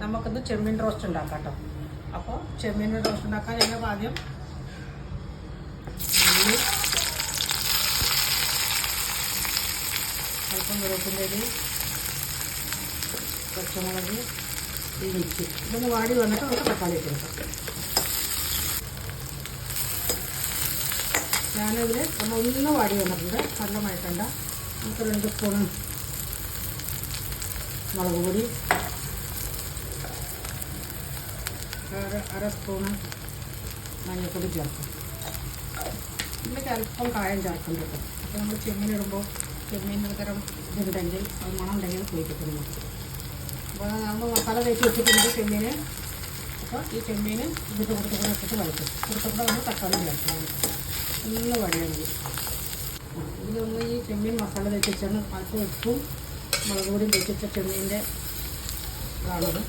നമുക്കിന്ന് ചെമ്മീൻ റോസ്റ്റ് ഉണ്ടാക്കാം കേട്ടോ. അപ്പോൾ ചെമ്മീൻ റോസ്റ്റ് ഉണ്ടാക്കാൻ ഞങ്ങൾ ആദ്യം അല്പം വെളുത്തുള്ളി, പച്ചമുളക്, ഇഞ്ചി ഇതൊന്ന് വാടി വന്നിട്ട് നമുക്ക് തക്കാളി ഇട്ട് കൊടുക്കാം. ഞാനിതിൽ ഒന്ന് വാടി വന്നിട്ടുണ്ട്, നല്ല മഴക്കണ്ട. നമുക്ക് 2 സ്പൂൺ മുളക് പൊടി, അര സ്പൂണ് മഞ്ഞൾപ്പൊടി ചേർക്കും. ഇതിലേക്ക് അല്പം കായം ചേർക്കും കേട്ടോ. അപ്പോൾ നമ്മൾ ചെമ്മീനിടുമ്പോൾ ചെമ്മീനൊരു തരം ഇതുണ്ടെങ്കിൽ അത് മണം ഉണ്ടെങ്കിൽ പോയി കിട്ടും നമുക്ക്. അപ്പോൾ നമ്മൾ മസാല തേച്ച് വെച്ചിട്ടുണ്ട് ചെമ്മീൻ. അപ്പോൾ ഈ ചെമ്മീൻ ഇതിട്ട് കൊടുത്തുകൂടെ ഇട്ടിട്ട് വഴക്കും. കൊടുത്തുകൂടെ നമ്മൾ തക്കാളി ചേർക്കണം. നല്ല വടിയാണ് മതി. ഇതിലൊന്ന് ഈ ചെമ്മീൻ മസാല തേച്ച് വെച്ചാണ് അല്പം ഉപ്പും മുളക് പൊടിയും തേച്ച് വെച്ച ചെമ്മീൻ്റെ ഇതാണത്.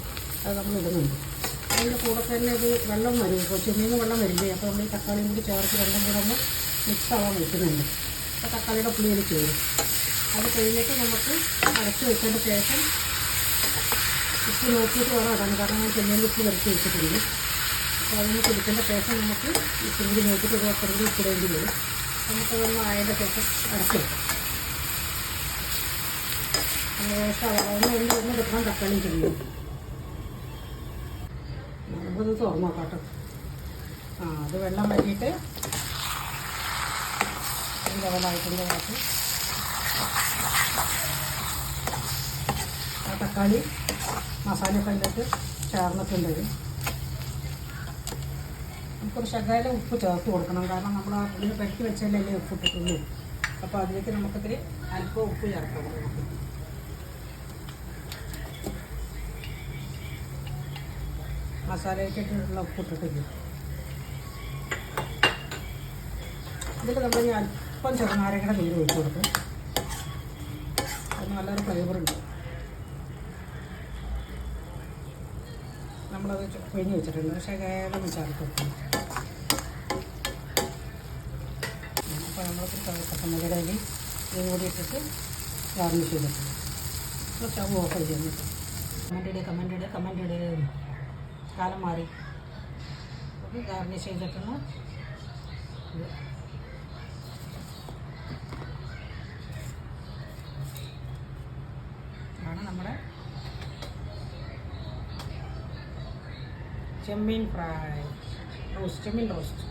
അത് നമ്മൾ ഇടുന്നുണ്ട്. അതിൻ്റെ കൂടെ തന്നെ ഇത് വെള്ളം വരും. ഇപ്പോൾ ചെമ്മീന് വെള്ളം വരില്ലേ, അപ്പോൾ നമ്മൾ ഈ തക്കാളിയും കൂടി ചേർത്ത് രണ്ടും കൂടെ ഒന്ന് മിക്സ് ആവാൻ വയ്ക്കുന്നുണ്ട്. അപ്പോൾ തക്കാളിയുടെ പുളിയിൽ ചേരും. അത് കഴിഞ്ഞിട്ട് നമുക്ക് അടച്ച് വെച്ചതിന് ശേഷം ഉപ്പ് നോക്കിയിട്ട് വേണം ഇടാൻ. കാരണം ഞാൻ ചെമ്മീനിൽ ഉപ്പ് വരച്ച് വെച്ചിട്ടുണ്ട്. അപ്പോൾ അതിന് കുടിക്കേണ്ട ശേഷം നമുക്ക് ഉപ്പ് കൂടി നോക്കിയിട്ട് ഒരു വട്ടം കൂടി ഉപ്പിടേണ്ടി വരും. നമുക്കതൊന്ന് ആയതിൻ്റെ ശേഷം അടച്ച് വെക്കാം. ശേഷം ഒന്ന് എടുക്കണം തക്കാളി ചെമ്മീൻ. നമുക്കത് തുറന്നു നോക്കാം കേട്ടോ. അത് വെള്ളം വരിയിട്ട് ലെവലായിട്ടുണ്ട്. ഭാഗത്ത് ആ തക്കാളി മസാലയൊക്കെ അതിലേക്ക് ചേർന്നിട്ടുണ്ട്. നമുക്കൊരു ശകലം ഉപ്പ് ചേർത്ത് കൊടുക്കണം. കാരണം നമ്മൾ ആ പുളിയിൽ പെരട്ടി വെച്ചാലല്ലേ ഉപ്പ് ഇട്ടിട്ടുള്ളൂ. അപ്പോൾ അതിലേക്ക് നമുക്കിത്തിരി അല്പം ഉപ്പ് ചേർക്കാം. മസാലയ്ക്കിട്ടുള്ള ഉപ്പ് ഇട്ടിട്ടില്ല. ഇതിൽ നമ്മൾ ഇനി അല്പം ചെറുനാരങ്ങയുടെ നീര് ഒഴിച്ച് കൊടുക്കും. അത് നല്ലൊരു ഫ്ലേവറുണ്ട്. നമ്മളത് പിഴിഞ്ഞ് വെച്ചിട്ടുണ്ട്. പക്ഷേ കേരളം ചേർത്ത് വെക്കും. അപ്പോൾ നമ്മൾ പച്ചമുളകിൻ്റെ ഇല ഇത് കൂടി ഇട്ടിട്ട് ഗാർണിഷ് ചെയ്തിട്ടുണ്ട്. അപ്പോൾ സ്റ്റവ് ഓഫ് ചെയ്യുന്നു. കമൻറ്റ് ഇട് കാലം മാറി. അപ്പോൾ ഗാർണിഷ് ചെയ്തിട്ടുള്ള ഇത് ആണ് നമ്മുടെ ചെമ്മീൻ ഫ്രൈ റോസ്റ്റ്, ചെമ്മീൻ റോസ്റ്റ്.